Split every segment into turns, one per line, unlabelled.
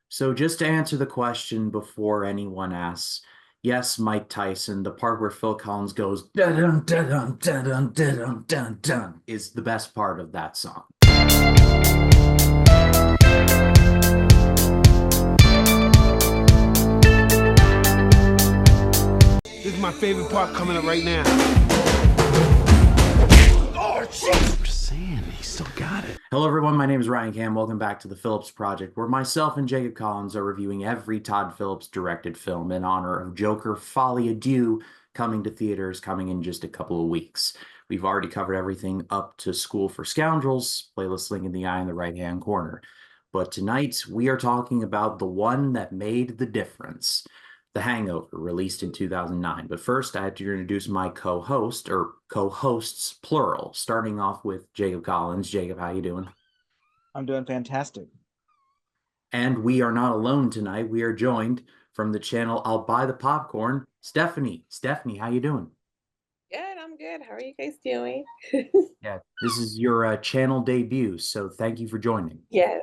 So just to answer the question before anyone asks, yes, Mike Tyson, the part where Phil Collins goes dun dun dun dun dun dun dun dun is the best part of that song.
This is my favorite part coming up right now. Oh, jeez! I'm saying, he still got it.
Hello, everyone. My name is Ryan Cam. Welcome back to the Phillips Project, where myself and Jacob Collins are reviewing every Todd Phillips directed film in honor of Joker Folie à Deux coming to theaters coming in just a couple of weeks. We've already covered everything up to School for Scoundrels, playlist link in the eye in the right-hand corner. But tonight, we are talking about the one that made the difference. The Hangover, released in 2009. But first, I have to introduce my co-host, or co-hosts, plural, starting off with Jacob Collins. Jacob, how you doing?
I'm doing fantastic.
And we are not alone tonight. We are joined from the channel I'll Buy the Popcorn, Stephanie. Stephanie, how you doing?
Good, I'm good. How are you guys doing?
Yeah, this is your channel debut, so thank you for joining.
Yes,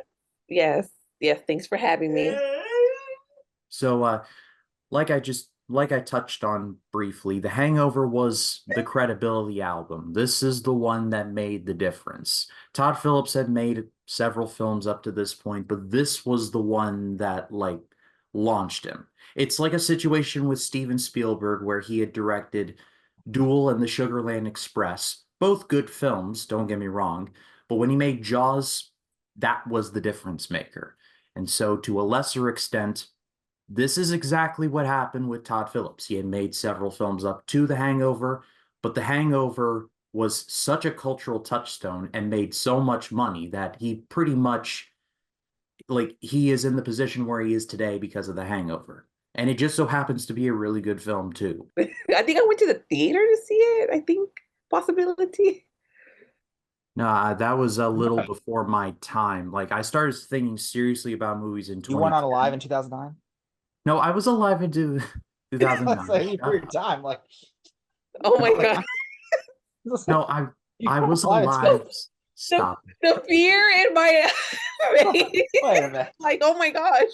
yes, yes. Thanks for having me.
So, like I touched on briefly, The Hangover was the credibility album. This is the one that made the difference. Todd Phillips had made several films up to this point, but this was the one that launched him. It's like a situation with Steven Spielberg where he had directed Duel and The Sugarland Express, both good films, don't get me wrong, but when he made Jaws, that was the difference maker. And so to a lesser extent, this is exactly what happened with Todd Phillips. He had made several films up to The Hangover, but The Hangover was such a cultural touchstone and made so much money that he pretty much, he is in the position where he is today because of The Hangover. And it just so happens to be a really good film, too.
I think I went to the theater to see it. I think possibility.
Nah, that was a little before my time. Like, I started thinking seriously about movies in
You weren't
2010.
on alive in 2009?
No, I was alive in 2009.
So you were your time. Like,
Oh my
like,
God.
No,
you
I
weren't
was
alive
alive.
until-
Stop.
The fear in my face.
Wait a minute.
Like, oh my gosh.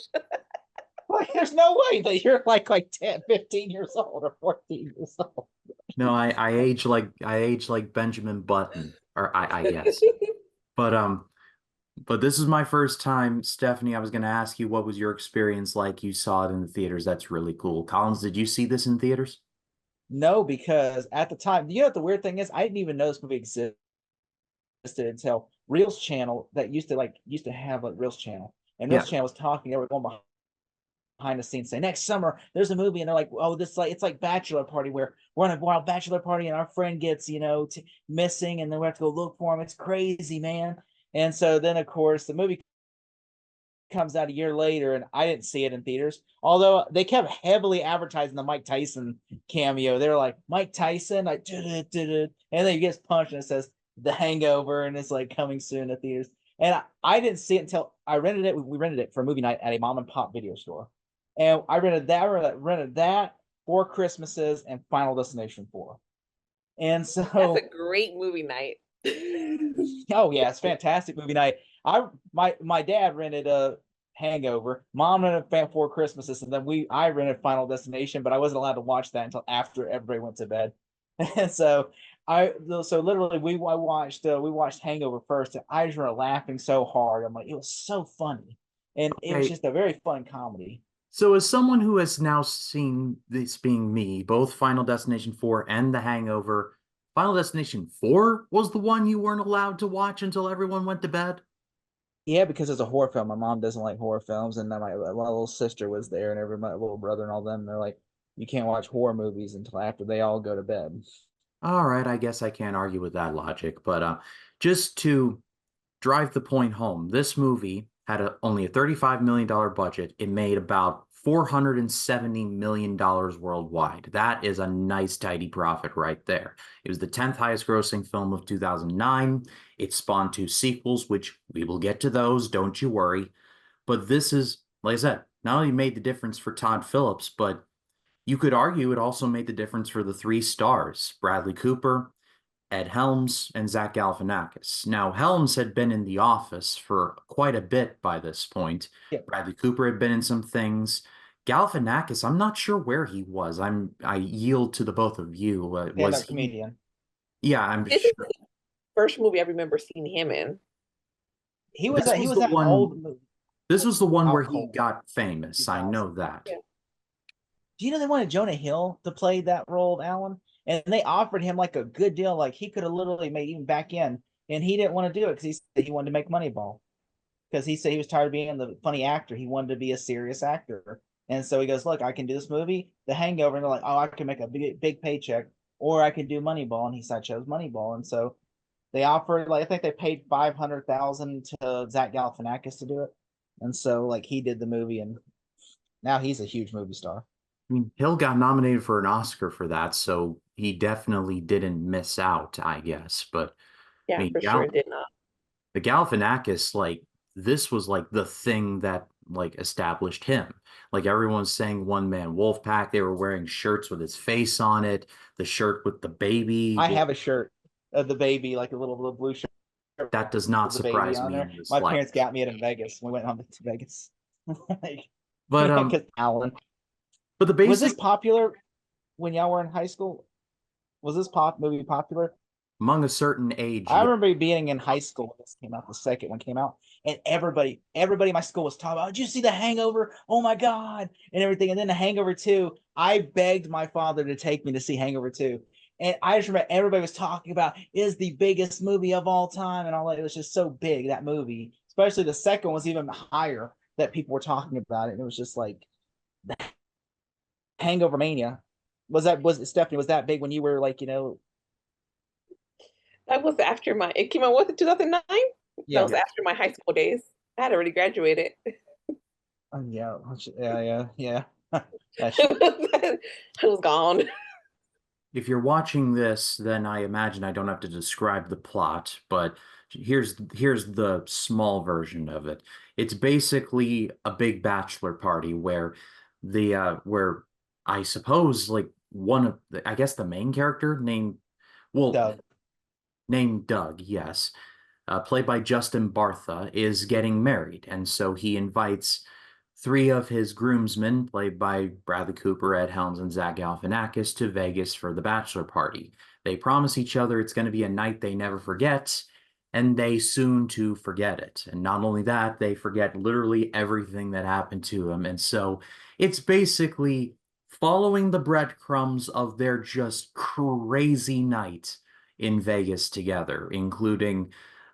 Like, there's no way that you're like 10, 15 years old or 14 years old.
No, I age like Benjamin Button, or I guess. But but this is my first time, Stephanie. I was gonna ask you what was your experience like? You saw it in the theaters. That's really cool. Collins, did you see this in theaters?
No, because at the time, you know what the weird thing is? I didn't even know this movie existed until Reels channel that used to have like Reels channel. And
Yeah.
Reels channel was talking, they were going behind the scenes say next summer there's a movie, and they're like, oh, this it's like bachelor party where we're on a wild bachelor party and our friend gets missing, and then we have to go look for him. It's crazy, man. And so then of course the movie comes out a year later, and I didn't see it in theaters, although they kept heavily advertising the Mike Tyson cameo. They're like, Mike Tyson, like, and then he gets punched and it says The Hangover, and it's like coming soon to theaters. And I didn't see it until I rented it. We rented it for a movie night at a mom and pop video store. And I rented that, Four Christmases, and Final Destination 4. And so
That's a great movie night.
oh yeah, it's fantastic movie night. My dad rented a Hangover, mom rented Four Christmases, and then I rented Final Destination, but I wasn't allowed to watch that until after everybody went to bed. And so literally we watched Hangover first, and I just remember laughing so hard. I'm like, it was so funny, and it was
Okay.
just a very fun comedy.
So as someone who has now seen this being me, both Final Destination 4 and The Hangover, Final Destination 4 was the one you weren't allowed to watch until everyone went to bed?
Yeah, because it's a horror film. My mom doesn't like horror films, and then my little sister was there, and my little brother and all them. They're like, you can't watch horror movies until after they all go to bed.
All right, I guess I can't argue with that logic, but just to drive the point home, this movie had only a $35 million budget. It made about $470 million worldwide. That is a nice, tidy profit right there. It was the 10th highest grossing film of 2009. It spawned two sequels, which we will get to those, don't you worry. But this is, like I said, not only made the difference for Todd Phillips, but you could argue it also made the difference for the three stars, Bradley Cooper, Ed Helms and Zach Galifianakis. Now, Helms had been in The Office for quite a bit by this point.
Yeah,
Bradley Cooper had been in some things. Galifianakis, I'm not sure where he was. I yield to the both of you. Was
stand-up
he?
comedian.
Yeah, I'm
This is
sure.
the first movie I remember seeing him in.
This
He
was
was
the
that
one.
old movie,
This was the one where
out
he
cold,
got famous. I
2000.
know that.
Yeah.
Do you know they wanted Jonah Hill to play that role of Alan? And they offered him like a good deal, like he could have literally made even back in, and he didn't want to do it because he said he wanted to make Moneyball. Because he said he was tired of being the funny actor. He wanted to be a serious actor. And so he goes, look, I can do this movie, The Hangover. And they're like, oh, I can make a big paycheck, or I can do Moneyball. And he said, I chose Moneyball. And so they offered, like, I think they paid 500,000 to Zach Galifianakis to do it. And so, like, he did the movie, and now he's a huge movie star.
I mean, Hill got nominated for an Oscar for that, so he definitely didn't miss out, I guess. But I
Yeah,
mean,
for sure did not.
the Galifianakis, like this was like the thing that like established him. Like everyone's saying one man wolf pack. They were wearing shirts with his face on it, the shirt with the baby.
I have a shirt of the baby, like a little blue shirt
That does not
with the baby
surprise
on
me
there.
in the
My parents
slightest.
got me it in Vegas. We went on to Vegas. Like,
But
because Alan.
but the
Was this
basic
popular when y'all were in high school? Was this movie popular?
among a certain age,
I
yeah.
remember being in high school when this came out, the second one came out, and everybody in my school was talking about, did you see The Hangover? Oh my God, and everything. And then The Hangover 2, I begged my father to take me to see Hangover 2. And I just remember everybody was talking about is the biggest movie of all time, and all that. It was just so big, that movie. Especially the second was even higher that people were talking about it. And it was just like Hangover Mania. Was it Stephanie? Was that big when you were like,
That was after it came out, was it 2009? That
yeah.
was
Yes.
after my high school days. I had already graduated.
Yeah, yeah. That's
I was gone.
If you're watching this, then I imagine I don't have to describe the plot, but here's the small version of it. It's basically a big bachelor party where where I suppose like one of I guess the main character well
Doug.
named Doug, yes, played by Justin Bartha, is getting married, and so he invites three of his groomsmen, played by Bradley Cooper, Ed Helms, and Zach Galifianakis, to Vegas for the bachelor party. They promise each other it's going to be a night they never forget, and they soon to forget it. And not only that, they forget literally everything that happened to them. And so it's basically following the breadcrumbs of their just crazy night in Vegas together, including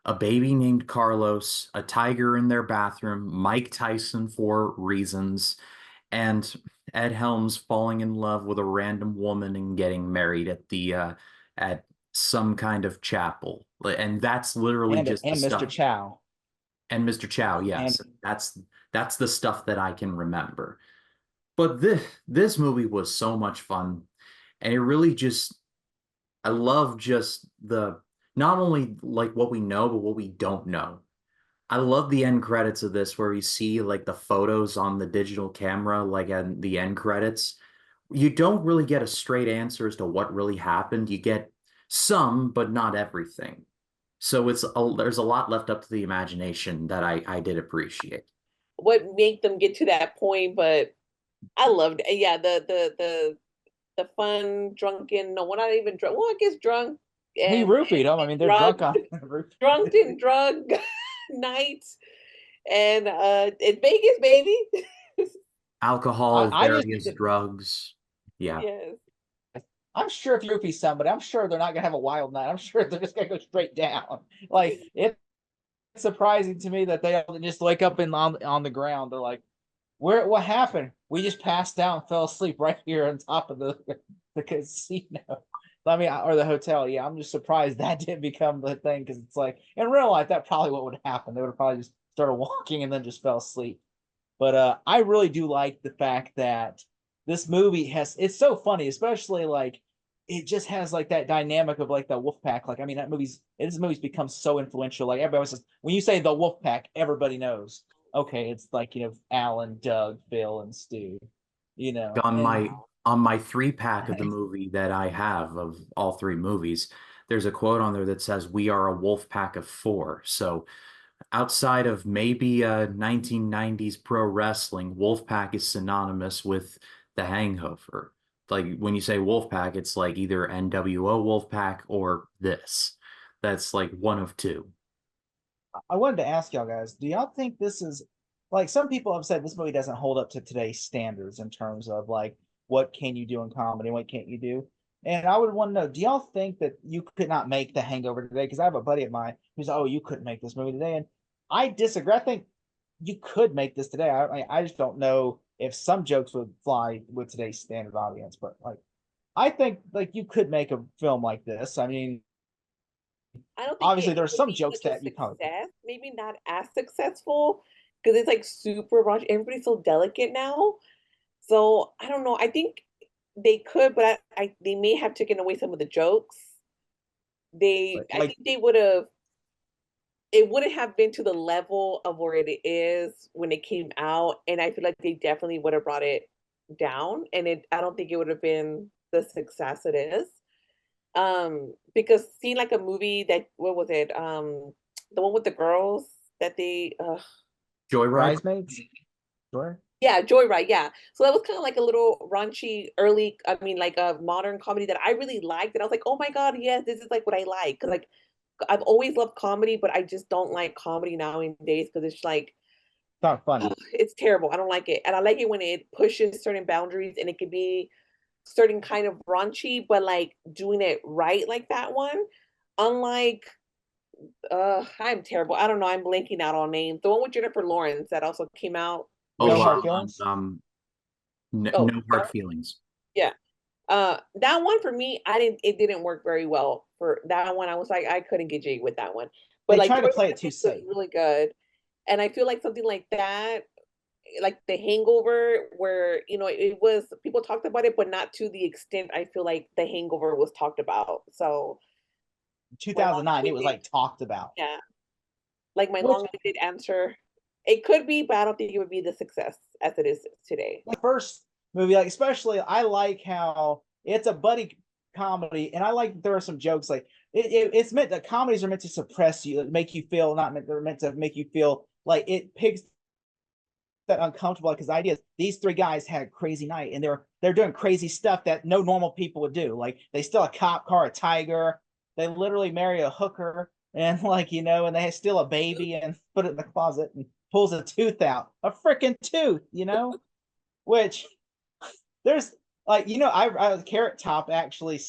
a baby named Carlos, a tiger in their bathroom, Mike Tyson for reasons, and Ed Helms falling in love with a random woman and getting married at some kind of chapel. And that's literally just the
And Mr.
stuff.
Chow.
And Mr. Chow,
And
yes, that's the stuff that I can remember. But this movie was so much fun, and it really just I love just the not only like what we know, but what we don't know. I love the end credits of this where you see like the photos on the digital camera, like at the end credits. You don't really get a straight answer as to what really happened. You get some, but not everything. So there's a lot left up to the imagination that I did appreciate.
What made them get to that point? But I loved it. Yeah, the fun, drunken, no, we're not even drunk. Well, I guess drunk
he
and
roofied them. I mean, they're
drug,
drunk on
drunk and drug nights. And in Vegas, baby.
Alcohol,
I just
various drugs. Yeah.
Yes.
I'm sure if you roofie somebody, I'm sure they're not gonna have a wild night. I'm sure they're just gonna go straight down. Like it's surprising to me that they all just wake up on the ground. They're like, what happened? We just passed out and fell asleep right here on top of the casino. I mean, or the hotel. Yeah, I'm just surprised that didn't become the thing because it's like in real life that probably what would happen. They would have probably just started walking and then just fell asleep. But I really do like the fact that this movie it's so funny, especially like it just has like that dynamic of like the wolf pack. Like, I mean, this movie's become so influential. Like everybody says, when you say the wolf pack, everybody knows. Okay, it's like, Alan, Doug, Phil, and Stu,
On
and
my on my three pack of the movie that I have of all three movies, there's a quote on there that says, "We are a wolf pack of four." So outside of maybe 1990s pro wrestling, Wolfpack is synonymous with the Hangover. Like when you say Wolfpack, it's like either NWO Wolfpack or this. That's like one of two.
I wanted to ask y'all guys, do y'all think this is like some people have said this movie doesn't hold up to today's standards in terms of like what can you do in comedy, what can't you do? And I would want to know, do y'all think that you could not make The Hangover today? Because I have a buddy of mine who's, oh, you couldn't make this movie today. And I disagree. I think you could make this today. I just don't know if some jokes would fly with today's standard audience, but like I think like you could make a film like this. I mean,
I don't think
obviously there are
would
some
be
jokes
such a
that you probably
success. Maybe not as successful because it's like super raunchy. Everybody's so delicate now. So I don't know. I think they could, but they may have taken away some of the jokes. I
like
think they would have. It wouldn't have been to the level of where it is when it came out, and I feel like they definitely would have brought it down. And I don't think it would have been the success it is. Because seeing like a movie that what was it? The one with the girls that they
Joyride?
Bridesmaids. Sure.
yeah, Joyride, yeah. So that was kind of like a little raunchy early, I mean, like a modern comedy that I really liked. And I was like, oh my God, yes, this is like what I like. Cause like I've always loved comedy, but I just don't like comedy nowadays because it's like
It's not funny.
it's terrible. I don't like it. And I like it when it pushes certain boundaries and it can be certain kind of raunchy, but like doing it right like that one. Unlike I'm terrible. I don't know. I'm blanking out on names. The one with Jennifer Lawrence that also came out
No
Oh,
hard
recently.
feelings.
Oh,
no hard feelings.
yeah. That one for me, it didn't work very well. For that one, I was like, I couldn't get jiggy with that one. But
They
like
try to
Joy
play it too
Rabbit was
safe.
really good. And I feel like something like that, like The Hangover, where it was people talked about it, but not to the extent I feel like The Hangover was talked about. So my
2009, it was
long-winded,
like talked about.
yeah, like my
Which
long-winded answer, it could be, but I don't think it would be the success as it is today.
the first movie, like especially, I like how it's a buddy comedy, and I like there are some jokes like it's meant that comedies are meant to suppress you, make you feel not meant they're meant to make you feel like it picks that uncomfortable because the idea is these three guys had a crazy night and they're doing crazy stuff that no normal people would do. Like they steal a cop car, a tiger, they literally marry a hooker, and like and they steal a baby and put it in the closet and pulls a tooth out, a freaking tooth, which there's like I Carrot Top actually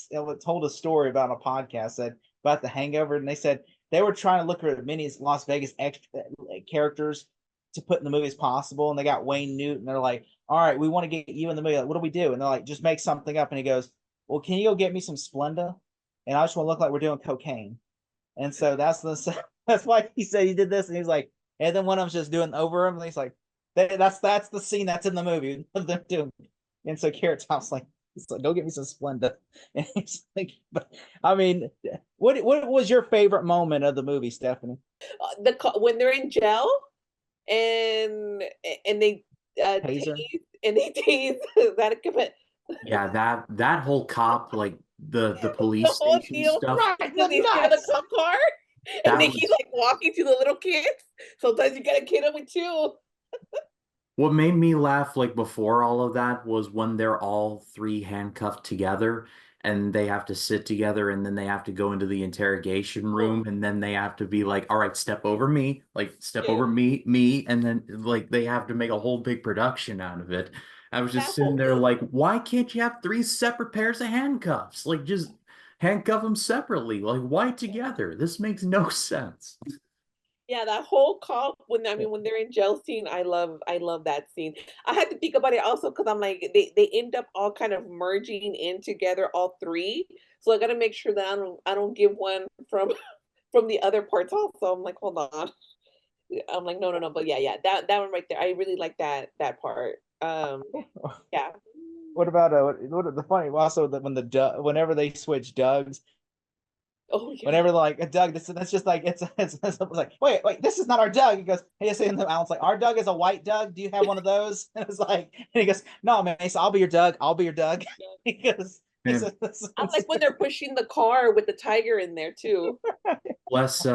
told a story about a podcast that about the Hangover, and they said they were trying to look at as many Las Vegas extra characters to put in the movie as possible, and they got Wayne Newton. They're like, all right, we want to get you in the movie. Like, what do we do? And they're like, just make something up. And he goes, well, can you go get me some Splenda? And I just want to look like we're doing cocaine. And so that's why he said he did this. And he's like, and then one of them's just doing over him. And he's like, that's the scene that's in the movie of them doing. And so Carrot Top's like, go get me some Splenda. And he's like, but I mean, what was your favorite moment of the movie, Stephanie?
When they're in jail and they
Taser.
they tase that
Yeah, that whole cop, like the
the
police
whole
station
deal
stuff,
Right,
because
the
they steal the
nuts.
cop car and
that
then he's
was
like walking to the little kids. Sometimes you gotta kid them with you.
what made me laugh like before all of that was when they're all three handcuffed together and they have to sit together and then they have to go into the interrogation
Oh,
room and then they have to be like, all right, step over me, like step
yeah.
over me, and then like they have to make a whole big production out of it. I was just
That
sitting
whole
there like, why can't you have three separate pairs of handcuffs? Like just handcuff them separately. Like why together? This makes no sense.
Yeah, that whole call when they're in jail scene, I love that scene. I had to think about it also because I'm like they end up all kind of merging in together, all three. So I gotta make sure that I don't give one from from the other parts also. I'm like, hold on. I'm like, no, no, no. But yeah, that one right there. I really like that part. Yeah.
What about what the funny also that whenever they switch Dougs,
Oh yeah.
whenever like a Doug, that's just like it's like wait, this is not our Doug. He goes, he just in the Alan's like, our Doug is a white Doug. Do you have one of those? And it's like, and he goes, no, man. So I'll be your Doug. I'll be your Doug. He goes,
Man,
I like when they're pushing the car with the tiger in there too.
bless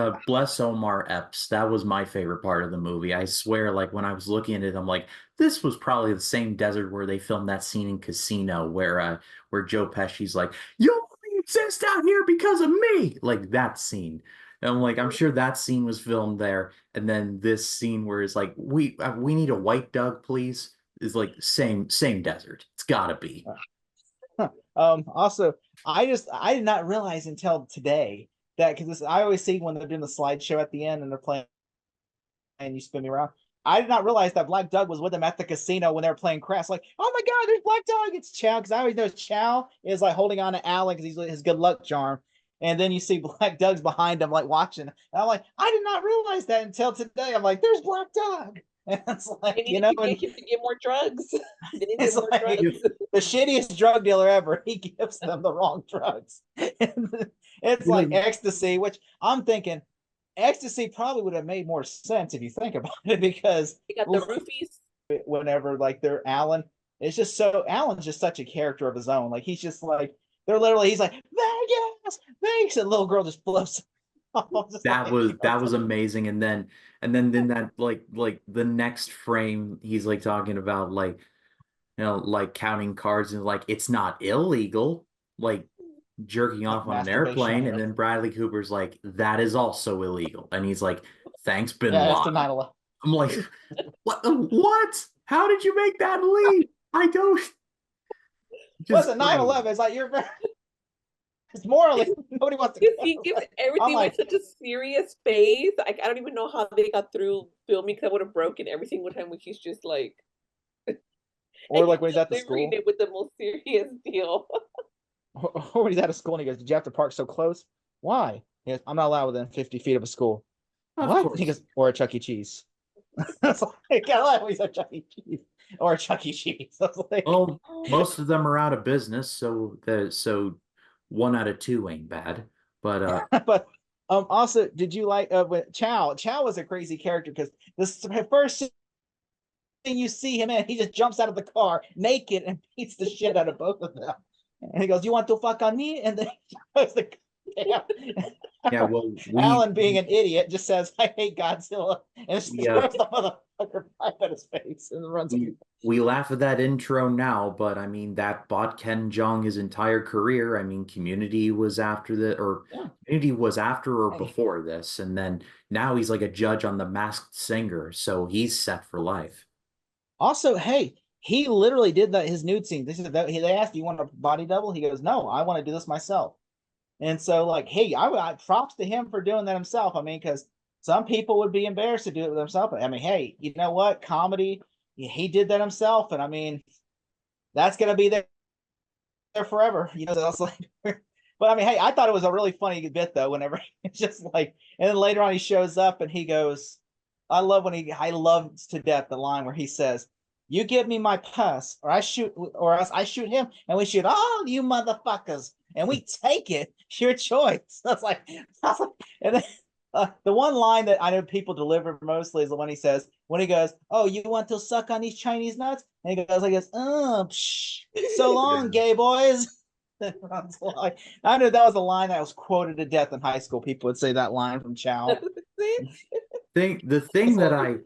Omar Epps. That was my favorite part of the movie. I swear, like when I was looking at it, I'm like, this was probably the same desert where they filmed that scene in Casino where Joe Pesci's like, you only exist out here because of me. Like that scene. And I'm like, I'm sure that scene was filmed there. And then this scene where it's like, we need a white Doug, please, is like same desert. It's gotta be.
Also, I did not realize until today that because I always see when they're doing the slideshow at the end and they're playing and you spin me around. I did not realize that Black Doug was with them at the casino when they were playing craps. Like, oh my God, there's Black Doug. It's Chow. Because I always know Chow is like holding on to Alan because he's his good luck charm. And then you see Black Doug's behind him, like watching. And I'm like, I did not realize that until today. I'm like, there's Black Doug. And it's like,
They needed to get him to get more drugs. They needed
it's
more
like
drugs.
the shittiest drug dealer ever. He gives them the wrong drugs. It's like ecstasy, which I'm thinking ecstasy probably would have made more sense if you think about it because
They got the roofies.
whenever like they're Alan, it's just so Alan's just such a character of his own. Like he's just like he's like Vegas, Vegas, and little girl just floats.
That was amazing. And then that like the next frame he's like talking about like like counting cards and like it's not illegal, like jerking
like
off on an
masturbation on
airplane. And
air.
then Bradley Cooper's like, that is also illegal. And he's like, thanks, Bin
Yeah, it's the
Laden.
9/11.
I'm like, what? How did you make that leap? I don't just
Wasn't 9/11. It's like it's morally nobody wants to
He
go.
gives everything
like,
with such a serious face. Like I don't even know how they got through filming because I would have broken everything with him when he's just like
or like when he's at the
delivering
school.
it with the most serious deal.
Or when he's at a school and he goes, did you have to park so close? Why? He goes, I'm not allowed within 50 feet of a school.
of
What? He
course.
goes, or a Chuck E. Cheese. That's like, I like when he's at Chuck E. Cheese. Or a Chuck E. Cheese. That's like,
Well, most of them are out of business, so 1 out of 2 ain't bad. But
but also, did you like when Chow? Chow was a crazy character because this first thing you see him in, he just jumps out of the car naked and beats the shit out of both of them. And he goes, "You want to fuck on me?" And then he goes, yeah.
yeah, well,
Alan, being an idiot, just says, "I hate Godzilla," and just throws the motherfucker pipe at his face and runs.
we laugh at that intro now, but I mean that bought Ken Jeong his entire career. I mean, Community was after Community was after or before this, and then now he's like a judge on The Masked Singer, so he's set for life.
Also, hey, he literally did that his nude scene. They asked, "Do you want a body double?" He goes, "No, I want to do this myself." And so, like, hey, I props to him for doing that himself. I mean, because some people would be embarrassed to do it with themselves. I mean, hey, you know what? Comedy, he did that himself, and I mean, that's gonna be there forever. You know, that's like. But I mean, hey, I thought it was a really funny bit though. Whenever it's just like, and then later on he shows up and he goes, I love to death the line where he says, "You give me my purse, or else I shoot him, and we shoot all you motherfuckers, and we take it. Your choice." And then the one line that I know people deliver mostly is the one he says when he goes, "Oh, you want to suck on these Chinese nuts?" And he goes, "Oh, psh, so long, gay boys." I know that was a line that was quoted to death in high school. People would say that line from Chow.
The thing that I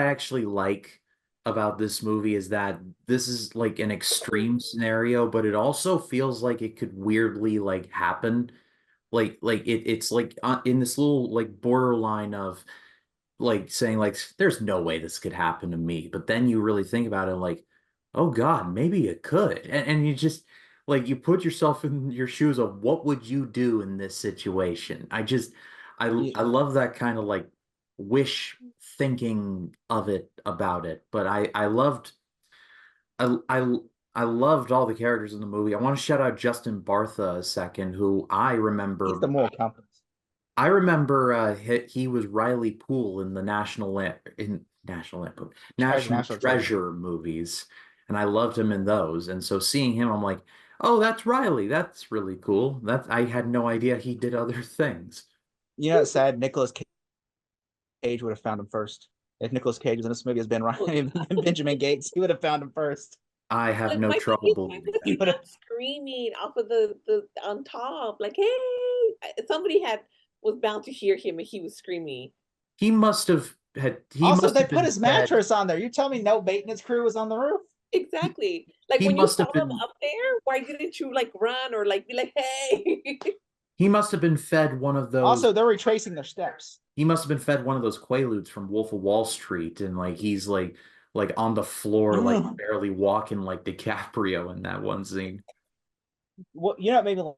actually like about this movie is that this is like an extreme scenario, but it also feels like it could weirdly like happen. It's like in this little like borderline of like saying like there's no way this could happen to me. But then you really think about it like, oh God, maybe it could. And you just like you put yourself in your shoes of what would you do in this situation? I love that kind of like wish thinking of it about it. But I I I loved all the characters in the movie. I want to shout out Justin Bartha a second, who
He's the moral compass.
I remember he was Riley Poole in the National Lampoon, National
National Treasure.
Treasure movies, and I loved him in those. And so seeing him, I'm like, oh, that's Riley. That's really cool. I had no idea he did other things.
You know, it's sad. Nicolas Cage would have found him first. If Nicolas Cage was in this movie as Ben Ryan and Benjamin Gates, he would have found him first.
I have
Like
no
my thing
trouble
is, why
believing
was
that.
He
he
would have.
not screaming off of the on top? Like, hey, somebody had was bound to hear him, and he was screaming.
He
Also,
must
they
have
put
been
his
fed.
mattress on there. You tell me no maintenance crew was on the roof?
He,
Exactly. Like
he
when you
must
saw
have
him
been
up there, why didn't you like run or like be like, hey?
he must have been fed one of those
Also, they're retracing their steps.
he must have been fed one of those Quaaludes from Wolf of Wall Street, and like he's like on the floor, like
Mm.
barely walking like DiCaprio in that one scene.
What you know? What made me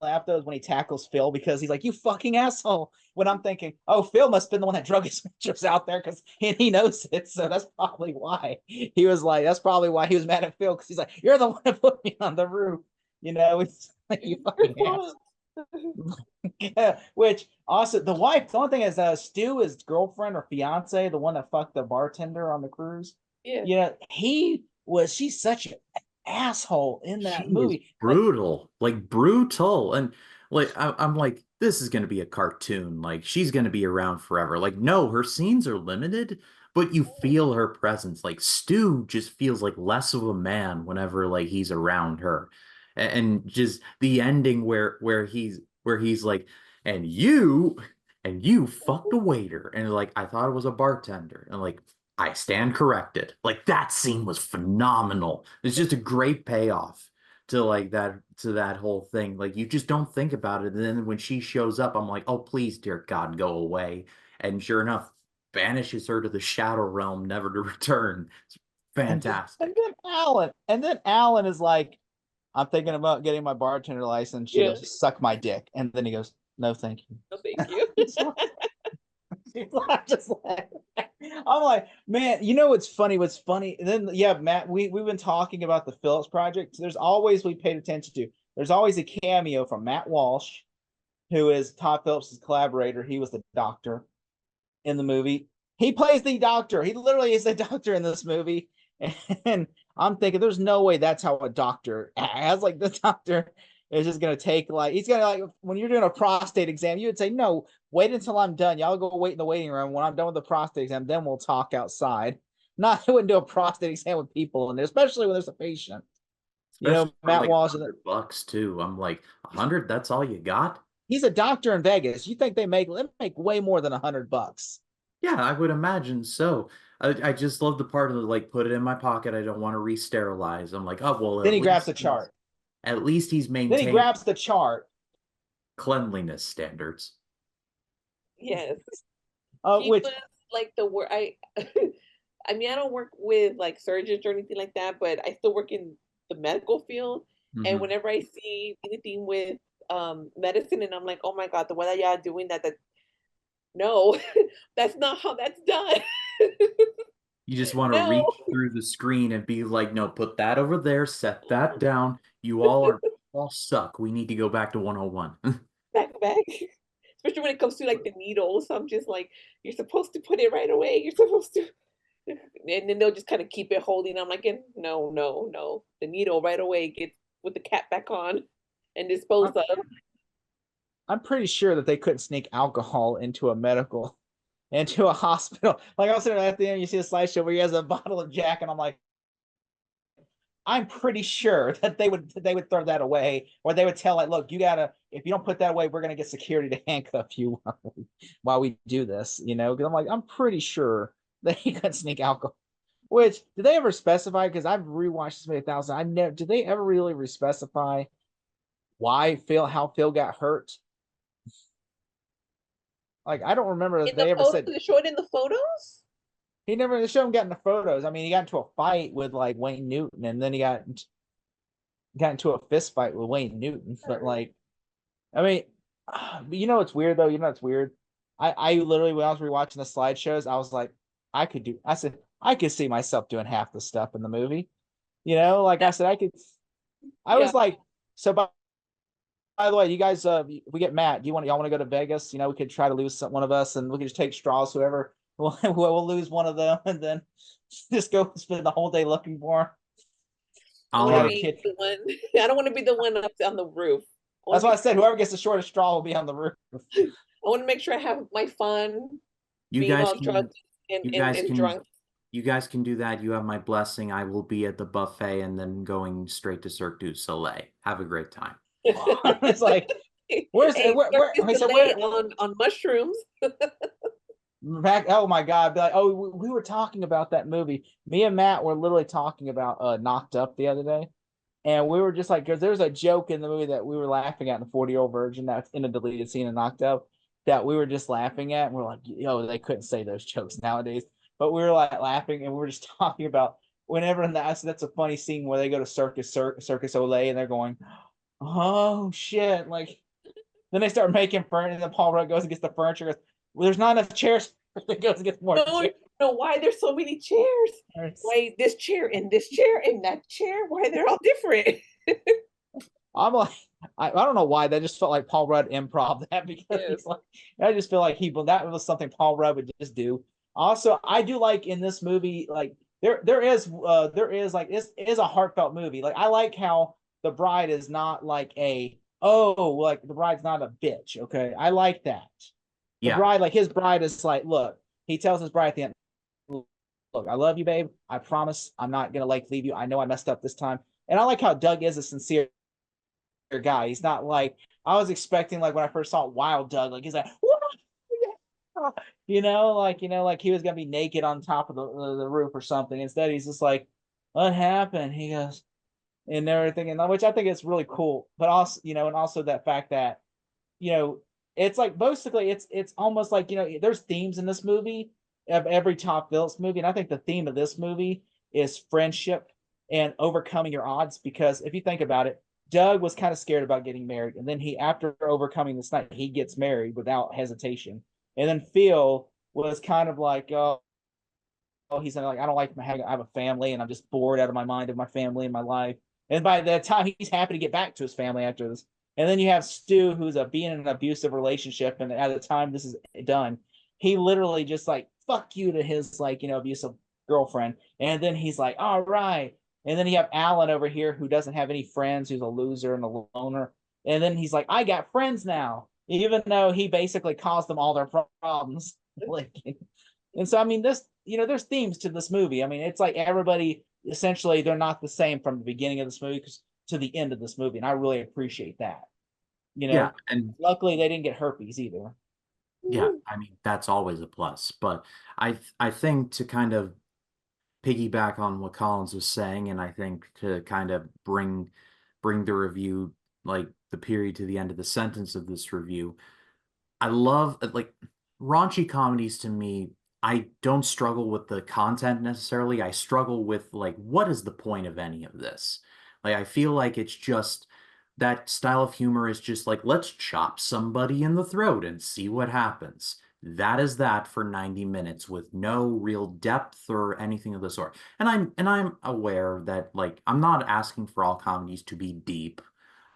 laugh though is when he tackles Phil because he's like, "You fucking asshole." When I'm thinking, "Oh, Phil must have been the one that drug his mattress out there because he knows it." So that's probably why he was like, "That's probably why he was mad at Phil because he's like, you're the one that put me on the roof." You know, it's like you fucking asshole. Yeah, which also the wife, the only thing is Stu, his girlfriend or fiance, the one that fucked the bartender on the cruise.
Yeah.
You know, she's such an asshole in that
She is
movie. Like,
brutal, like brutal, and like I'm like, this is gonna be a cartoon. Like she's gonna be around forever. Like no, her scenes are limited, but you feel her presence. Like Stu just feels like less of a man whenever like he's around her, and just the ending where he's like, and you fucked a waiter, and like I thought it was a bartender, and like I stand corrected. Like that scene was phenomenal. It's just a great payoff to that whole thing. Like you just don't think about it. And then when she shows up, I'm like, oh please, dear God, go away. And sure enough, banishes her to the shadow realm, never to return. It's
and
fantastic.
then Alan is like, I'm thinking about getting my bartender license. She
Yeah.
goes, suck my dick. And then he goes, no, thank you.
No, thank you.
Just like, I'm like, man, you know what's funny? What's funny? And then yeah, Matt, we've been talking about the Phillips Project. There's always we paid attention to. There's always a cameo from Matt Walsh, who is Todd Phillips' collaborator. He was the doctor in the movie. He plays the doctor. He literally is the doctor in this movie. And I'm thinking, there's no way that's how a doctor has. Like the doctor is just gonna take like he's gonna like when you're doing a prostate exam, you would say, no, wait until I'm done. Y'all go wait in the waiting room. When I'm done with the prostate exam, then we'll talk outside. Not I wouldn't do a prostate exam with people in there, especially when there's a patient. You
Especially
know,
for
Matt
like
Walsh,
$100 too. I'm like, 100, that's all you got?
he's a doctor in Vegas. You think they make way more than $100?
Yeah, I would imagine so. I just love the part of the like put it in my pocket. I don't want to re-sterilize. I'm like, oh well,
Then he grabs the chart.
at least he's
Then he
maintained
grabs the chart.
cleanliness standards.
Yes. He
Which
was like the word I mean, I don't work with like surgeons or anything like that, but I still work in the medical field. And
Hmm.
whenever I see anything with medicine and I'm like, oh my God, the way that y'all doing that no, that's not how that's done.
You just want to
No.
reach through the screen and be like, no, put that over there, set that down. All suck. We need to go back to 101.
Back. Especially when it comes to like the needles. I'm just like, you're supposed to put it right away. You're supposed to and then they'll just kind of keep it holding. I'm like, no, no, no. The needle right away, get with the cap back on and dispose
I'm,
of.
I'm pretty sure that they couldn't sneak alcohol into a hospital. Like I was sitting at the end, you see a slideshow where he has a bottle of Jack, and I'm like, I'm pretty sure that they would throw that away, or they would tell like, look, you gotta if you don't put that away, we're gonna get security to handcuff you while we do this. You know, because I'm like, I'm pretty sure that he couldn't sneak alcohol. Which did they ever specify? Because I've rewatched this many thousand. I never did they ever really specify how Phil got hurt? Like I don't remember
In
that
the
they ever
photos,
said
they showed in the photos?
he never showed him getting the photos. I mean, he got into a fight with like Wayne Newton, and then he got into a fist fight with Wayne Newton. But like, I mean, you know what's weird though? You know what's weird? I literally when I was rewatching the slideshows, I was like, I said I could see myself doing half the stuff in the movie. You know, like I said, I
Yeah.
was like, so by the way, you guys, we get Matt. Do y'all want to go to Vegas? You know, we could try to lose one of us, and we could just take straws. Whoever we'll lose one of them, and then just go spend the whole day looking for him.
I
I'll
want to
Yeah,
be
kid.
the one. I don't want to be the one up on the roof. I want
That's
to
why I
be.
said whoever gets the shortest straw will be on the roof.
I want to make sure I have my fun
you
being
guys
all
can
drugged and,
you
and,
guys
and
can
drunk.
You guys can do that. You have my blessing. I will be at the buffet and then going straight to Cirque du Soleil. Have a great time.
It's like, where's
Hey,
where
Cirque
okay,
du
so
Soleil
where
on mushrooms.
back, oh my God, be like, oh, we were talking about that movie. Me and Matt were literally talking about Knocked Up the other day. And we were just like, because there's a joke in the movie that we were laughing at in the 40-Year-Old Virgin that's in a deleted scene of Knocked Up that we were just laughing at. And we're like, yo, they couldn't say those jokes nowadays. But we were like laughing and we were just talking about whenever in that's a funny scene where they go to Circus Olay and they're going, oh shit. Like then they start making furniture and then Paul Rudd goes and gets the furniture. Goes, well, there's not enough chairs. He goes and gets more
No,
chairs.
no, why there's so many chairs? Why this chair and this chair and that chair? Why they're all different?
I'm like, I don't know why that just felt like Paul Rudd improv that because
Yes.
he's like, I just feel like that was something Paul Rudd would just do. Also, I do like in this movie, like there is like this is a heartfelt movie. Like I like how the bride is not like like the bride's not a bitch. Okay, I like that. The
Yeah.
bride, like his bride is like, look, he tells his bride at the end, look, I love you, babe. I promise I'm not gonna like leave you. I know I messed up this time. And I like how Doug is a sincere guy. He's not like I was expecting like when I first saw Wild Doug, like he's like, like he was gonna be naked on top of the roof or something. Instead, he's just like, what happened? He goes and everything, and which I think is really cool. But also, and also that fact that, it's like basically it's almost like there's themes in this movie of every Top Phillips movie, and I think the theme of this movie is friendship and overcoming your odds. Because if you think about it, Doug was kind of scared about getting married, and then after overcoming this night, he gets married without hesitation. And then Phil was kind of like, he's like, I don't like I have a family, and I'm just bored out of my mind of my family and my life. And by the time he's happy to get back to his family after this, and then you have Stu, who's being in an abusive relationship, and at the time this is done, he literally just like fuck you to his abusive girlfriend, and then he's like, all right. And then you have Alan over here who doesn't have any friends, who's a loser and a loner. And then he's like, I got friends now, even though he basically caused them all their problems. Like, and so I mean, there's themes to this movie. I mean, it's like everybody essentially they're not the same from the beginning of this movie to the end of this movie, and I really appreciate that.
Yeah. And
Luckily they didn't get herpes either.
yeah, I mean, that's always a plus. But I think to kind of piggyback on what Collins was saying, and I think to kind of bring the review, like the period to the end of the sentence of this review, I love like raunchy comedies to me. I don't struggle with the content necessarily. I struggle with like what is the point of any of this? Like I feel like it's just that style of humor is just like let's chop somebody in the throat and see what happens. That is that for 90 minutes with no real depth or anything of the sort. And I'm aware that like I'm not asking for all comedies to be deep.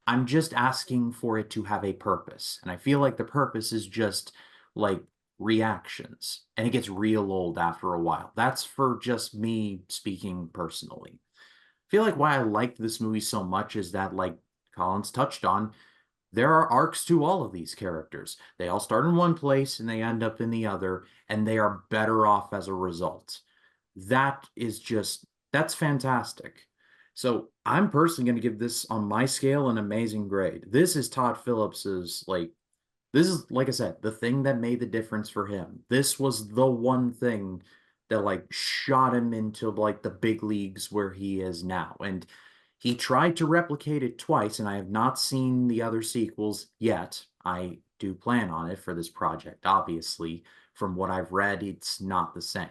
I'm just asking for it to have a purpose. And I feel like the purpose is just like reactions. And it gets real old after a while. That's for just me speaking personally. I feel like why I liked this movie so much is that, like Collins touched on, there are arcs to all of these characters. They all start in one place and they end up in the other, and they are better off as a result. That's fantastic. So I'm personally going to give this on my scale an amazing grade. This is Todd Phillips's this is like I said, the thing that made the difference for him. This was the one thing that like shot him into like the big leagues where he is now. And he tried to replicate it twice, and I have not seen the other sequels yet. I do plan on it for this project, obviously. From what I've read, it's not the same.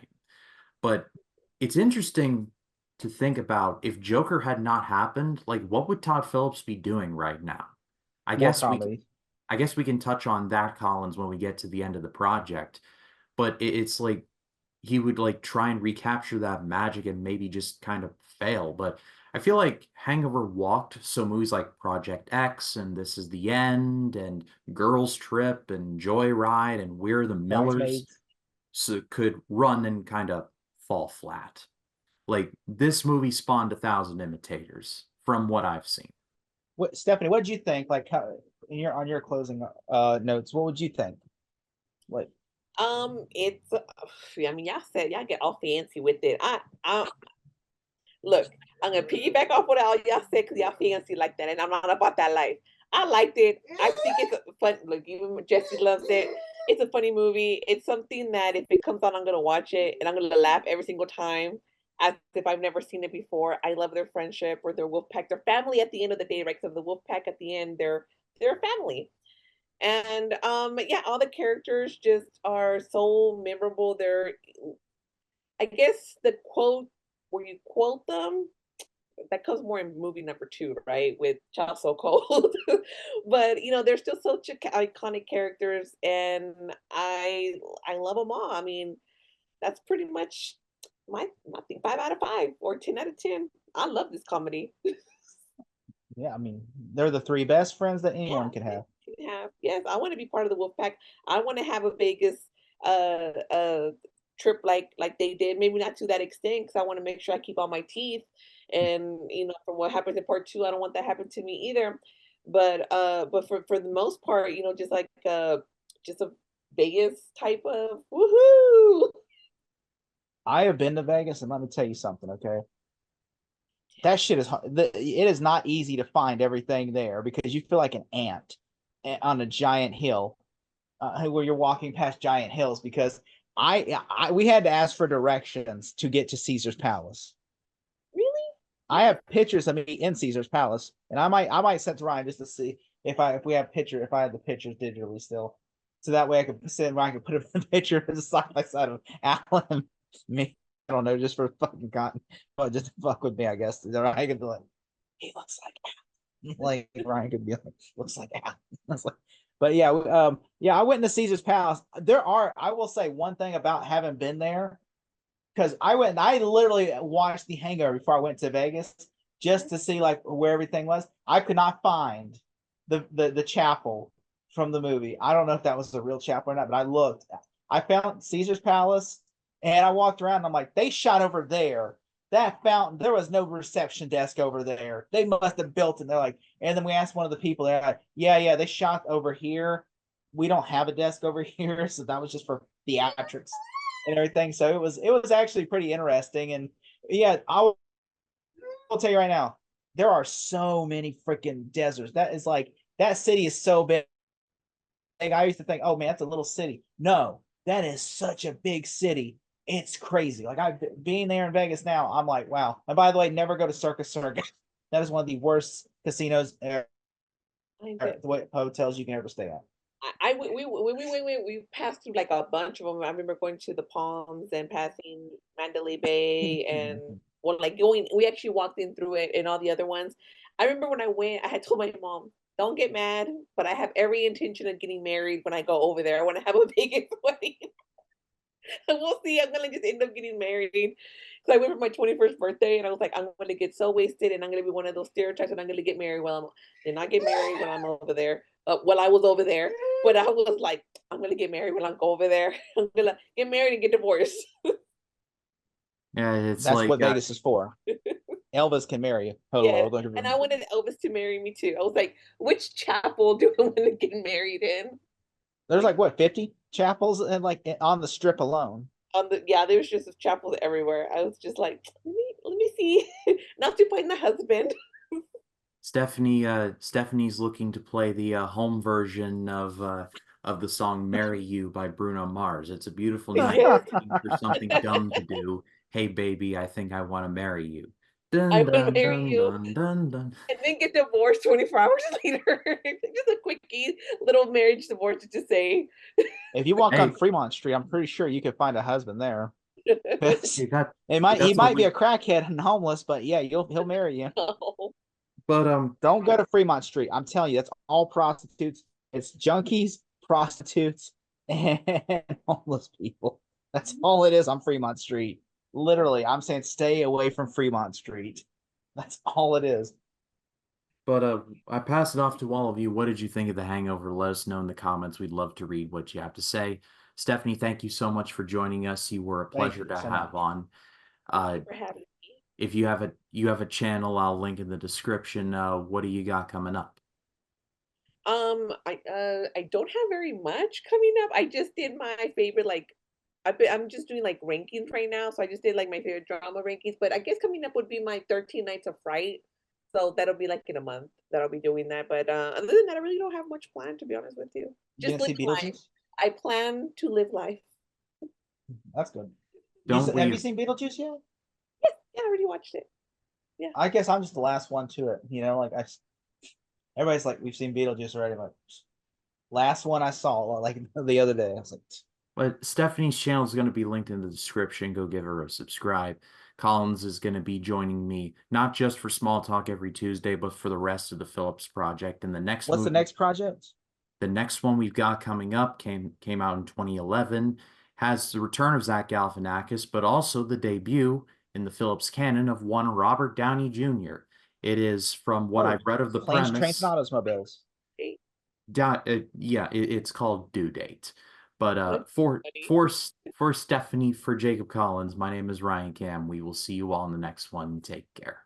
But it's interesting to think about if Joker had not happened, like what would Todd Phillips be doing right now? I
More
guess
comedy.
I guess we can touch on that, Collins, when we get to the end of the project. But it's like he would like try and recapture that magic and maybe just kind of fail. But I feel like Hangover walked, so movies like Project X and This Is the End and Girls Trip and Joyride and We're the Millers
Bridesmaids.
so could run and kind of fall flat. Like this movie spawned 1,000 imitators from what I've seen.
What Stephanie, what did you think? Like how on your closing notes, what would you think? What
It's I mean, y'all said y'all get all fancy with it. I look, I'm gonna piggyback off what all y'all said because y'all fancy like that, and I'm not about that life. I liked it. I think it's a fun. Look, even Jesse loves it. It's a funny movie. It's something that if it comes on, I'm gonna watch it, and I'm gonna laugh every single time, as if I've never seen it before. I love their friendship or their wolf pack, their family. At the end of the day, right? Because the wolf pack at the end, they're a family. And yeah, all the characters just are so memorable. They're I guess the quote where you quote them that comes more in movie number two, right? With Child So Cold. But you know, they're still such iconic characters, and I love them all. I mean, that's pretty much my thing. 5 out of 5 or 10 out of 10. I love this comedy.
Yeah, I mean, they're the three best friends that
Yeah,
anyone could have.
can have. Yes, I want to be part of the wolf pack. I want to have a Vegas trip like they did. Maybe not to that extent because I want to make sure I keep all my teeth. And you know, from what happens in part two, I don't want that happen to me either. But for the most part, you know, just a Vegas type of woohoo.
I have been to Vegas, and let me tell you something, okay? That shit is it is not easy to find everything there because you feel like an ant on a giant hill where you're walking past giant hills because we had to ask for directions to get to Caesar's Palace.
Really?
I have pictures of me in Caesar's Palace, and I might send to Ryan just to see if we have if I have the pictures digitally still, so that way I could send Ryan could put a picture side by side of Alan and me. I don't know, just for fucking cotton, but just to fuck with me, I guess. Ryan could be like, he looks like Alan. Like Ryan could be like, looks like Alan. Like, but yeah, yeah, I went into Caesar's Palace. I will say one thing about having been there because I literally watched The Hangover before I went to Vegas just to see like where everything was. I could not find the chapel from the movie. I don't know if that was the real chapel or not, but I looked. I found Caesar's Palace, and I walked around. And I'm like, they shot over there. That fountain, there was no reception desk over there. They must have built it. They're like, and then we asked one of the people. They're like, yeah, they shot over here. We don't have a desk over here, so that was just for theatrics and everything. So it was actually pretty interesting. And yeah, I'll tell you right now, there are so many freaking deserts. That is like that city is so big. I used to think, oh man, that's a little city. No, that is such a big city. It's crazy. Like I being there in Vegas now, I'm like, wow. And by the way, never go to Circus Circus. That is one of the worst casinos, hotels you can ever stay at.
We passed through like a bunch of them. I remember going to the Palms and passing Mandalay Bay and well, like going. We actually walked in through it and all the other ones. I remember when I went, I had told my mom, "Don't get mad, but I have every intention of getting married when I go over there. I want to have a big wedding." We'll see. I'm gonna just end up getting married. So I went for my 21st birthday, and I was like, I'm gonna get so wasted, and I'm gonna be one of those stereotypes, and I'm gonna get married. Well, I'm did not get married when I'm over there. Well, I was over there, but I was like, I'm gonna get married when I go over there. I'm gonna get married and get divorced.
Yeah, it's
That's
like
what Vegas is for. Elvis can marry you.
Yeah,
Hello, don't
and I wanted Elvis to marry me too. I was like, which chapel do I want to get married in?
there's like what 50 chapels and like on the strip alone.
On the yeah, there was just chapels everywhere. I was just like, let me see, not to find the husband.
Stephanie's looking to play the home version of the song "Marry You" by Bruno Mars. It's a beautiful night
Yes.
looking for something dumb to do. Hey baby, I think I want to marry you.
I
Dun
would
dun
marry
dun
you
dun dun dun.
and then get divorced 24 hours later. Just a quickie little marriage divorce to just say.
If you walk on
Hey,
Fremont Street, I'm pretty sure you could find a husband there.
hey, that
He
that's a
might be a
link.
crackhead and homeless, but yeah, he'll marry you.
No.
But
Don't go to Fremont Street. I'm telling you, that's all prostitutes. It's junkies, prostitutes, and homeless people. That's all it is on Fremont Street. Literally, I'm saying stay away from Fremont Street. That's all it is.
I pass it off to all of you. What did you think of The Hangover? Let us know in the comments. We'd love to read what you have to say. Stephanie, thank you so much for joining us. You were a
Thank
pleasure
you
to
so much.
have on.
Thank
Uh,
you for having me.
if you have a channel, I'll link in the description. What do you got coming up?
I don't have very much coming up. I just did my favorite like I'm just doing like rankings right now. So I just did like my favorite drama rankings. But I guess coming up would be my 13 Nights of Fright. So that'll be like in a month that I'll be doing that. But other than that, I really don't have much planned to be honest with you.
You
Just
gonna see
living life.
Beetlejuice?
I plan to live life.
That's good.
Don't
Have you
we?
seen Beetlejuice yet?
Yeah, yeah, I already watched it. Yeah.
I guess I'm just the last one to it. You know, like everybody's like, we've seen Beetlejuice already. I'm like, last one I saw like the other day. I was like,
But Stephanie's channel is going to be linked in the description. Go give her a subscribe. Collins is going to be joining me, not just for Small Talk every Tuesday, but for the rest of the Phillips Project. And
what's the next project?
the next one we've got coming up came out in 2011, has the return of Zach Galifianakis, but also the debut in the Phillips canon of one Robert Downey Jr. It is from what
Oh,
I've read of the
Planes, Trains, and
premise.
Automobiles.
Yeah, it's called Due Date. But
That's
for
funny.
for for Stephanie, for Jacob Collins, my name is Ryan Cam. We will see you all in the next one. Take care.